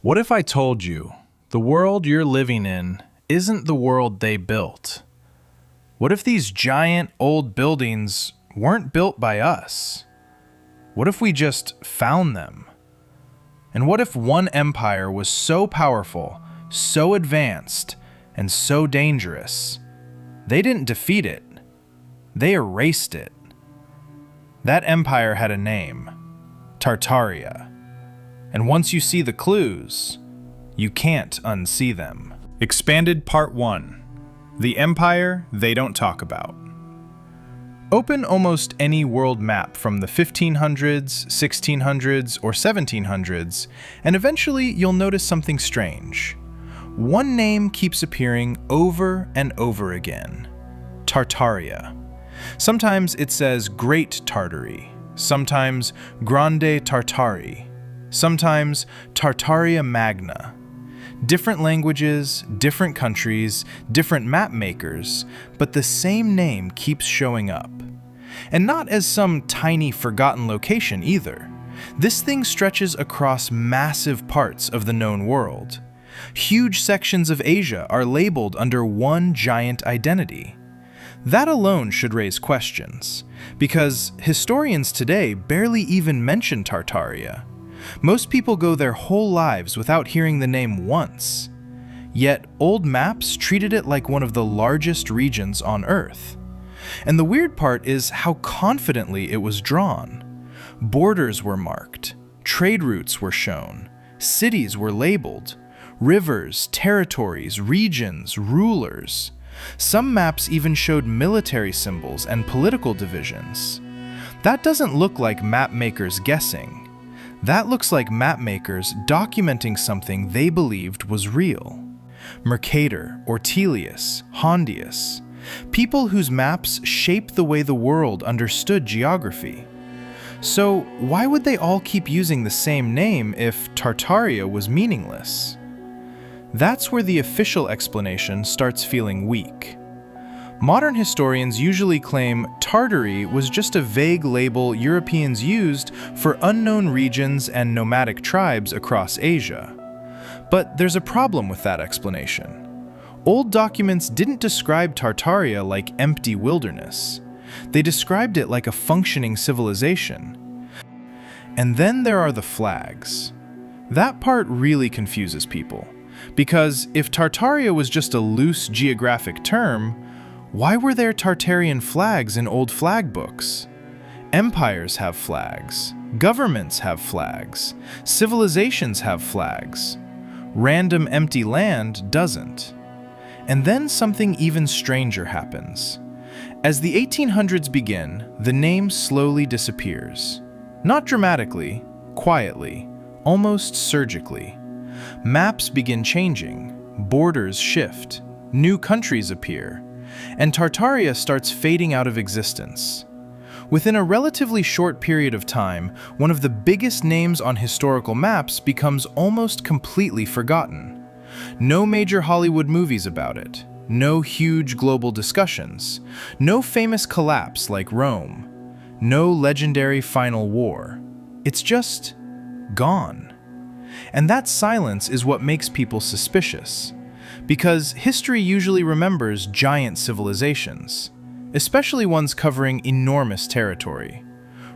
What if I told you the world you're living in isn't the world they built? What if these giant old buildings weren't built by us? What if we just found them? And what if one empire was so powerful, so advanced, and so dangerous, they didn't defeat it, they erased it? That empire had a name, Tartaria. And once you see the clues, you can't unsee them. Expanded Part 1. The Empire They Don't Talk About. Open almost any world map from the 1500s, 1600s, or 1700s, and eventually you'll notice something strange. One name keeps appearing over and over again: Tartaria. Sometimes it says Great Tartary, sometimes Grande Tartari, sometimes Tartaria Magna. Different languages, different countries, different map makers, but the same name keeps showing up. And not as some tiny forgotten location either. This thing stretches across massive parts of the known world. Huge sections of Asia are labeled under one giant identity. That alone should raise questions, because historians today barely even mention Tartaria. Most people go their whole lives without hearing the name once. Yet old maps treated it like one of the largest regions on Earth. And the weird part is how confidently it was drawn. Borders were marked, trade routes were shown, cities were labeled, rivers, territories, regions, rulers. Some maps even showed military symbols and political divisions. That doesn't look like map makers guessing. That looks like map makers documenting something they believed was real. Mercator, Ortelius, Hondius, people whose maps shaped the way the world understood geography. So why would they all keep using the same name if Tartaria was meaningless? That's where the official explanation starts feeling weak. Modern historians usually claim Tartary was just a vague label Europeans used for unknown regions and nomadic tribes across Asia. But there's a problem with that explanation. Old documents didn't describe Tartaria like empty wilderness. They described it like a functioning civilization. And then there are the flags. That part really confuses people, because if Tartaria was just a loose geographic term, why were there Tartarian flags in old flag books? Empires have flags, governments have flags, civilizations have flags. Random empty land doesn't. And then something even stranger happens. As the 1800s begin, the name slowly disappears. Not dramatically, quietly, almost surgically. Maps begin changing, borders shift, new countries appear, and Tartaria starts fading out of existence. Within a relatively short period of time, one of the biggest names on historical maps becomes almost completely forgotten. No major Hollywood movies about it, no huge global discussions, no famous collapse like Rome, no legendary final war. It's just gone. And that silence is what makes people suspicious, because history usually remembers giant civilizations, especially ones covering enormous territory.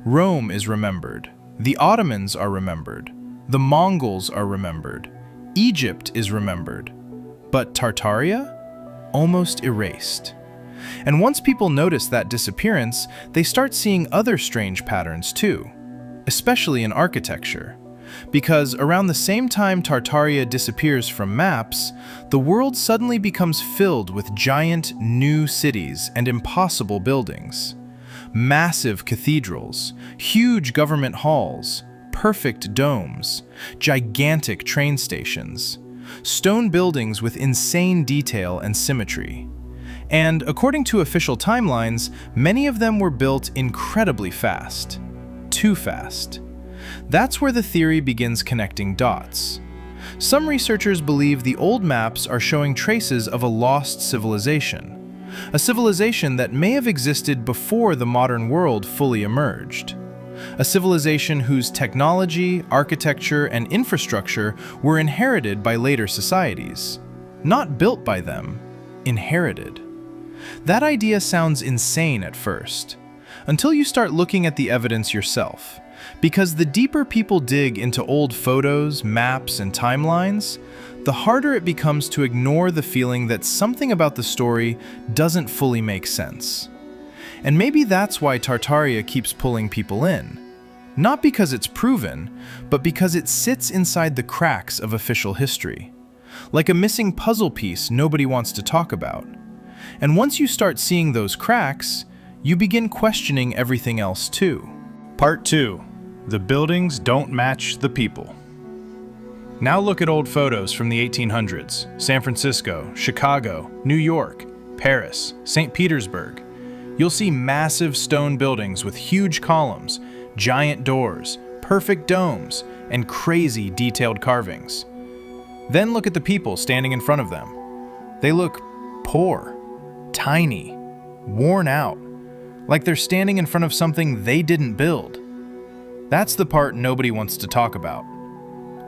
Rome is remembered, the Ottomans are remembered, the Mongols are remembered, Egypt is remembered, but Tartaria? Almost erased. And once people notice that disappearance, they start seeing other strange patterns too, especially in architecture. Because around the same time Tartaria disappears from maps, the world suddenly becomes filled with giant new cities and impossible buildings. Massive cathedrals, huge government halls, perfect domes, gigantic train stations, stone buildings with insane detail and symmetry. And according to official timelines, many of them were built incredibly fast. Too fast. That's where the theory begins connecting dots. Some researchers believe the old maps are showing traces of a lost civilization, a civilization that may have existed before the modern world fully emerged. a civilization whose technology, architecture, and infrastructure were inherited by later societies. Not built by them, inherited. That idea sounds insane at first, until you start looking at the evidence yourself. Because the deeper people dig into old photos, maps, and timelines, the harder it becomes to ignore the feeling that something about the story doesn't fully make sense. And maybe that's why Tartaria keeps pulling people in. Not because it's proven, but because it sits inside the cracks of official history. Like a missing puzzle piece nobody wants to talk about. And once you start seeing those cracks, you begin questioning everything else too. Part 2. The buildings don't match the people. Now look at old photos from the 1800s. San Francisco, Chicago, New York, Paris, St. Petersburg. You'll see massive stone buildings with huge columns, giant doors, perfect domes, and crazy detailed carvings. Then look at the people standing in front of them. They look poor, tiny, worn out, like they're standing in front of something they didn't build. That's the part nobody wants to talk about.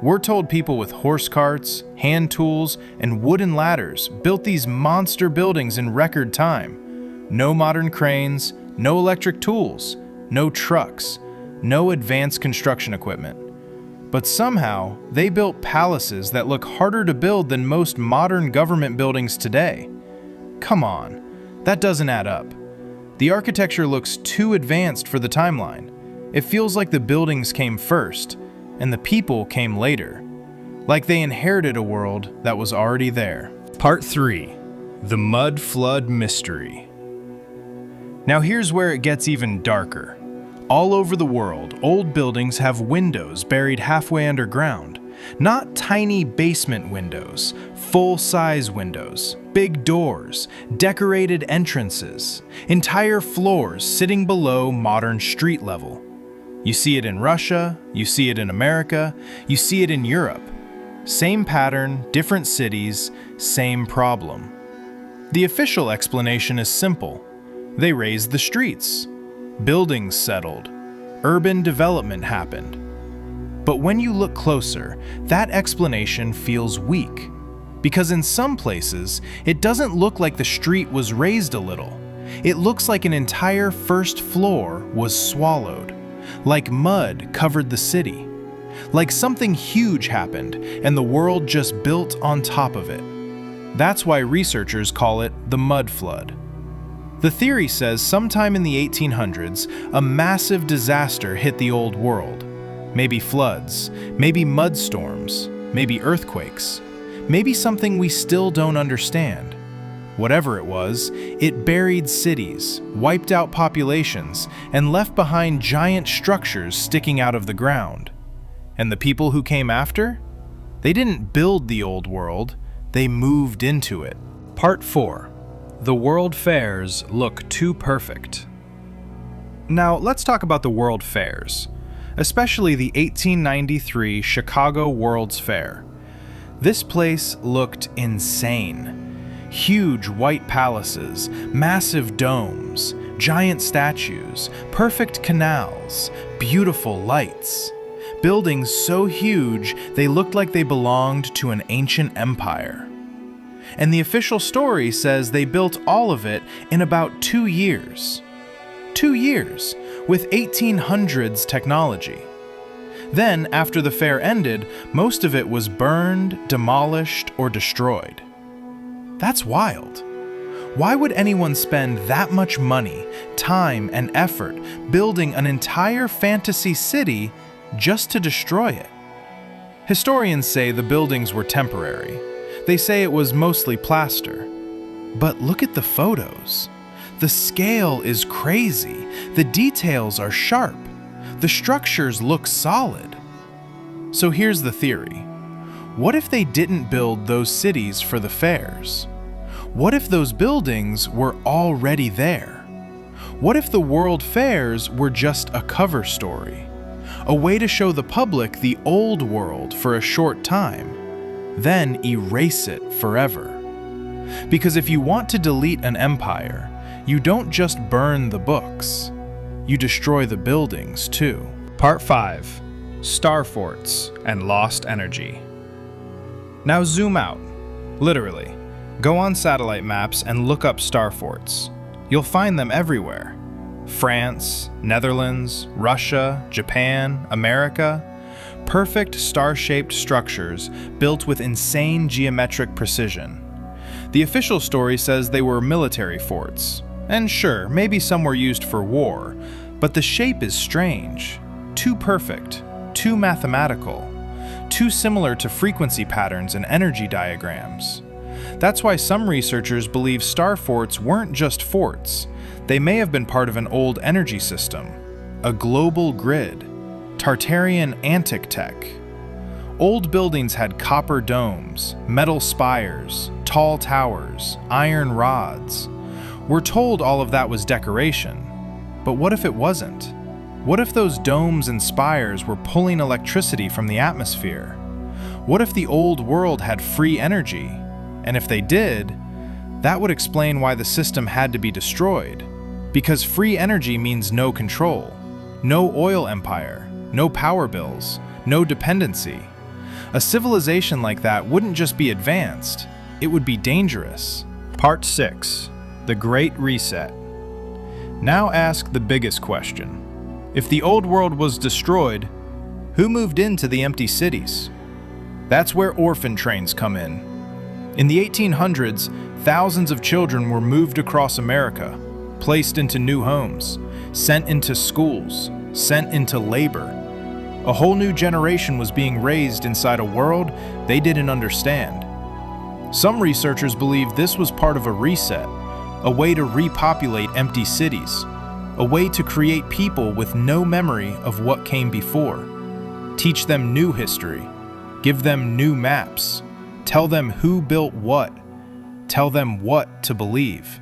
We're told people with horse carts, hand tools, and wooden ladders built these monster buildings in record time. No modern cranes, no electric tools, no trucks, no advanced construction equipment. But somehow, they built palaces that look harder to build than most modern government buildings today. Come on, that doesn't add up. The architecture looks too advanced for the timeline. It feels like the buildings came first, and the people came later. Like they inherited a world that was already there. Part 3. The Mud Flood Mystery. Now here's where it gets even darker. All over the world, old buildings have windows buried halfway underground. Not tiny basement windows, full-size windows, big doors, decorated entrances, entire floors sitting below modern street level. You see it in Russia, you see it in America, you see it in Europe. Same pattern, different cities, same problem. The official explanation is simple. They raised the streets. Buildings settled. Urban development happened. But when you look closer, that explanation feels weak. Because in some places, it doesn't look like the street was raised a little. It looks like an entire first floor was swallowed. Like mud covered the city. Like something huge happened and the world just built on top of it. That's why researchers call it the mud flood. The theory says sometime in the 1800s, a massive disaster hit the old world. Maybe floods, maybe mudstorms, maybe earthquakes, maybe something we still don't understand. Whatever it was, it buried cities, wiped out populations, and left behind giant structures sticking out of the ground. And the people who came after? They didn't build the old world, they moved into it. Part 4. The World Fairs look too perfect. Now, let's talk about the World Fairs, especially the 1893 Chicago World's Fair. This place looked insane. Huge white palaces, massive domes, giant statues, perfect canals, beautiful lights. Buildings so huge they looked like they belonged to an ancient empire. And the official story says they built all of it in about 2 years. 2 years, with 1800s technology. Then, after the fair ended, most of it was burned, demolished, or destroyed. That's wild. Why would anyone spend that much money, time, and effort building an entire fantasy city just to destroy it? Historians say the buildings were temporary. They say it was mostly plaster. But look at the photos. The scale is crazy. The details are sharp. The structures look solid. So here's the theory. What if they didn't build those cities for the fairs? What if those buildings were already there? What if the World Fairs were just a cover story? A way to show the public the old world for a short time, then erase it forever. Because if you want to delete an empire, you don't just burn the books, you destroy the buildings too. Part 5. Star Forts and Lost Energy. Now zoom out. Literally. Go on satellite maps and look up star forts. You'll find them everywhere. France, Netherlands, Russia, Japan, America. Perfect star-shaped structures built with insane geometric precision. The official story says they were military forts. And sure, maybe some were used for war, but the shape is strange. Too perfect, too mathematical, too similar to frequency patterns and energy diagrams. That's why some researchers believe star forts weren't just forts. They may have been part of an old energy system, a global grid, Tartarian antic tech. Old buildings had copper domes, metal spires, tall towers, iron rods. We're told all of that was decoration, but what if it wasn't? What if those domes and spires were pulling electricity from the atmosphere? What if the old world had free energy? And if they did, that would explain why the system had to be destroyed. Because free energy means no control, no oil empire, no power bills, no dependency. A civilization like that wouldn't just be advanced, it would be dangerous. Part 6. The Great Reset. Now ask the biggest question. If the old world was destroyed, who moved into the empty cities? That's where orphan trains come in. In the 1800s, thousands of children were moved across America, placed into new homes, sent into schools, sent into labor. A whole new generation was being raised inside a world they didn't understand. Some researchers believe this was part of a reset, a way to repopulate empty cities, a way to create people with no memory of what came before. Teach them new history, give them new maps, tell them who built what, tell them what to believe.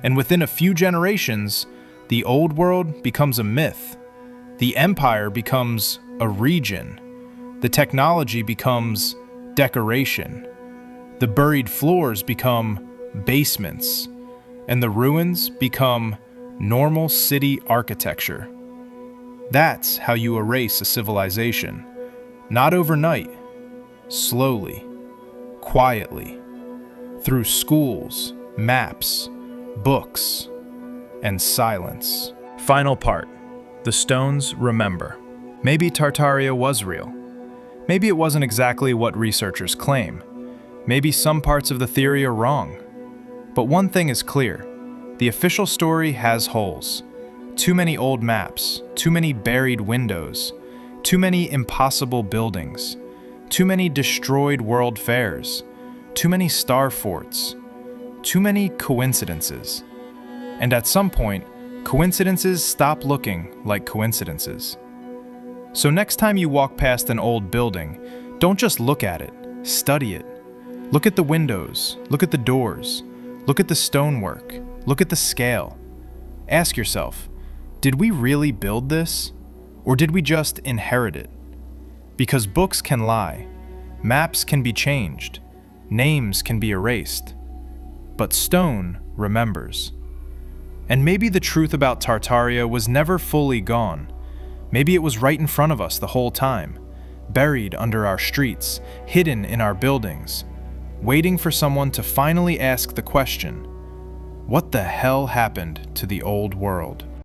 And within a few generations, the old world becomes a myth. The empire becomes a region. The technology becomes decoration. The buried floors become basements. And the ruins become normal city architecture. That's how you erase a civilization. Not overnight, slowly, quietly, through schools, maps, books, and silence. Final part. The stones remember. Maybe Tartaria was real. Maybe it wasn't exactly what researchers claim. Maybe some parts of the theory are wrong. But one thing is clear. The official story has holes. Too many old maps, too many buried windows, too many impossible buildings, too many destroyed world fairs, too many star forts, too many coincidences. And at some point, coincidences stop looking like coincidences. So next time you walk past an old building, don't just look at it, study it. Look at the windows, look at the doors, look at the stonework, look at the scale. Ask yourself, did we really build this? Or did we just inherit it? Because books can lie, maps can be changed, names can be erased, but stone remembers. And maybe the truth about Tartaria was never fully gone. Maybe it was right in front of us the whole time, buried under our streets, hidden in our buildings, waiting for someone to finally ask the question, what the hell happened to the old world?